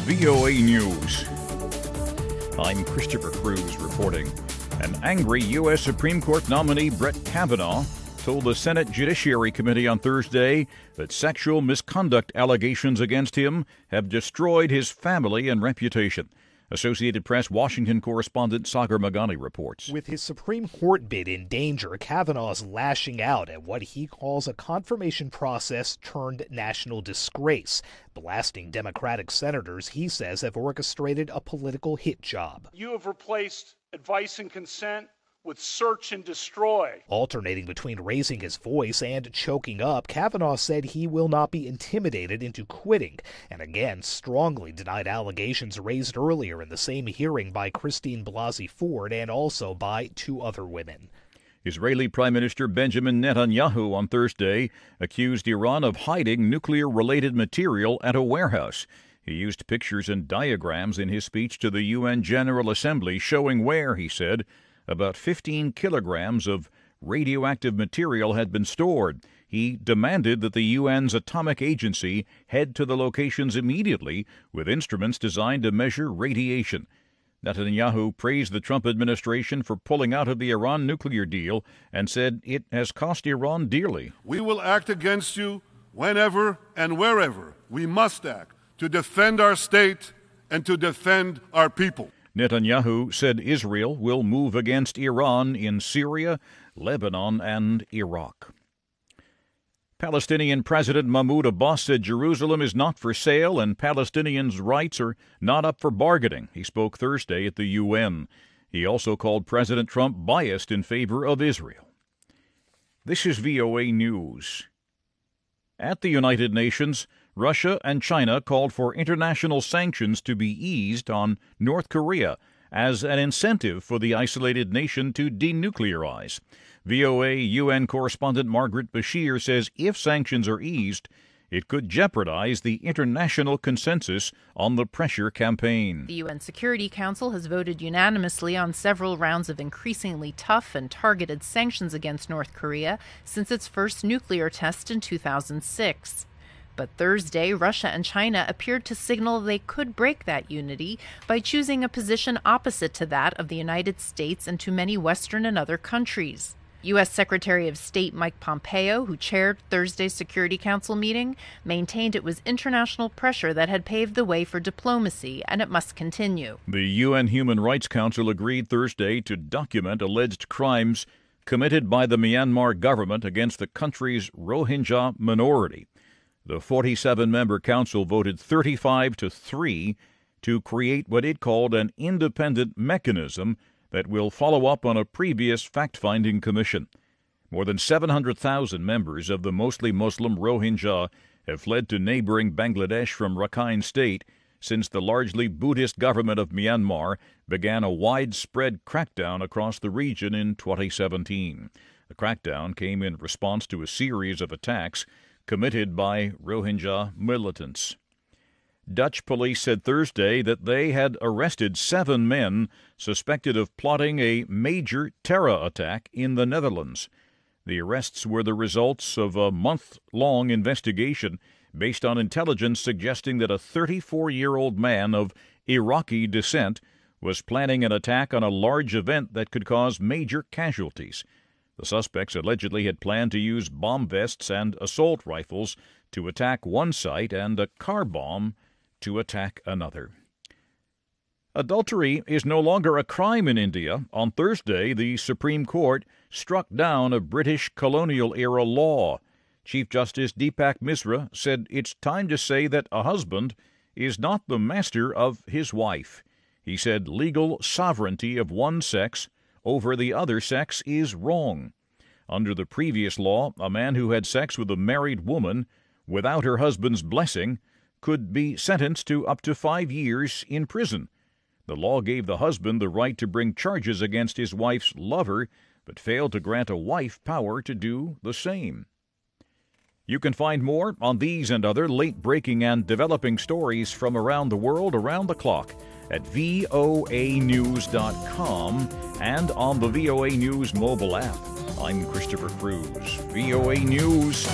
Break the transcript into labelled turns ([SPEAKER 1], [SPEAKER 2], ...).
[SPEAKER 1] VOA News. I'm Christopher Cruz reporting. An angry U.S. Supreme Court nominee Brett Kavanaugh told the Senate Judiciary Committee on Thursday that sexual misconduct allegations against him have destroyed his family and reputation. Associated Press Washington correspondent Sagar Meghani reports.
[SPEAKER 2] With his Supreme Court bid in danger, Kavanaugh's lashing out at what he calls a confirmation process turned national disgrace, blasting Democratic senators he says have orchestrated a political hit job.
[SPEAKER 3] You have replaced advice and consent with search and destroy.
[SPEAKER 2] Alternating between raising his voice and choking up, Kavanaugh said he will not be intimidated into quitting, and again strongly denied allegations raised earlier in the same hearing by Christine Blasey Ford and also by two other women.
[SPEAKER 1] Israeli Prime Minister Benjamin Netanyahu on Thursday accused Iran of hiding nuclear-related material at a warehouse. He used pictures and diagrams in his speech to the UN General Assembly showing where, he said, about 15 kilograms of radioactive material had been stored. He demanded that the UN's atomic agency head to the locations immediately with instruments designed to measure radiation. Netanyahu praised the Trump administration for pulling out of the Iran nuclear deal and said it has cost Iran dearly.
[SPEAKER 4] We will act against you whenever and wherever we must act to defend our state and to defend our people.
[SPEAKER 1] Netanyahu said Israel will move against Iran in Syria, Lebanon, and Iraq. Palestinian President Mahmoud Abbas said Jerusalem is not for sale and Palestinians' rights are not up for bargaining. He spoke Thursday at the UN. He also called President Trump biased in favor of Israel. This is VOA News. At the United Nations, Russia and China called for international sanctions to be eased on North Korea as an incentive for the isolated nation to denuclearize. VOA UN correspondent Margaret Bashir says if sanctions are eased, it could jeopardize the international consensus on the pressure campaign.
[SPEAKER 5] The UN Security Council has voted unanimously on several rounds of increasingly tough and targeted sanctions against North Korea since its first nuclear test in 2006. But Thursday, Russia and China appeared to signal they could break that unity by choosing a position opposite to that of the United States and to many Western and other countries. U.S. Secretary of State Mike Pompeo, who chaired Thursday's Security Council meeting, maintained it was international pressure that had paved the way for diplomacy, and it must continue.
[SPEAKER 1] The UN Human Rights Council agreed Thursday to document alleged crimes committed by the Myanmar government against the country's Rohingya minority. The 47-member council voted 35-3 to create what it called an independent mechanism that will follow up on a previous fact-finding commission. More than 700,000 members of the mostly Muslim Rohingya have fled to neighboring Bangladesh from Rakhine State since the largely Buddhist government of Myanmar began a widespread crackdown across the region in 2017. The crackdown came in response to a series of attacks committed by Rohingya militants. Dutch police said Thursday that they had arrested 7 men suspected of plotting a major terror attack in the Netherlands. The arrests were the results of a month-long investigation based on intelligence suggesting that a 34-year-old man of Iraqi descent was planning an attack on a large event that could cause major casualties. The suspects allegedly had planned to use bomb vests and assault rifles to attack one site and a car bomb to attack another. Adultery is no longer a crime in India. On Thursday, the Supreme Court struck down a British colonial-era law. Chief Justice Deepak Misra said it's time to say that a husband is not the master of his wife. He said legal sovereignty of one sex over the other sex is wrong. Under the previous law, a man who had sex with a married woman without her husband's blessing could be sentenced to up to 5 years in prison. The law gave the husband the right to bring charges against his wife's lover, but failed to grant a wife power to do the same. You can find more on these and other late-breaking and developing stories from around the world around the clock at voanews.com and on the VOA News mobile app. I'm Christopher Cruz. VOA News.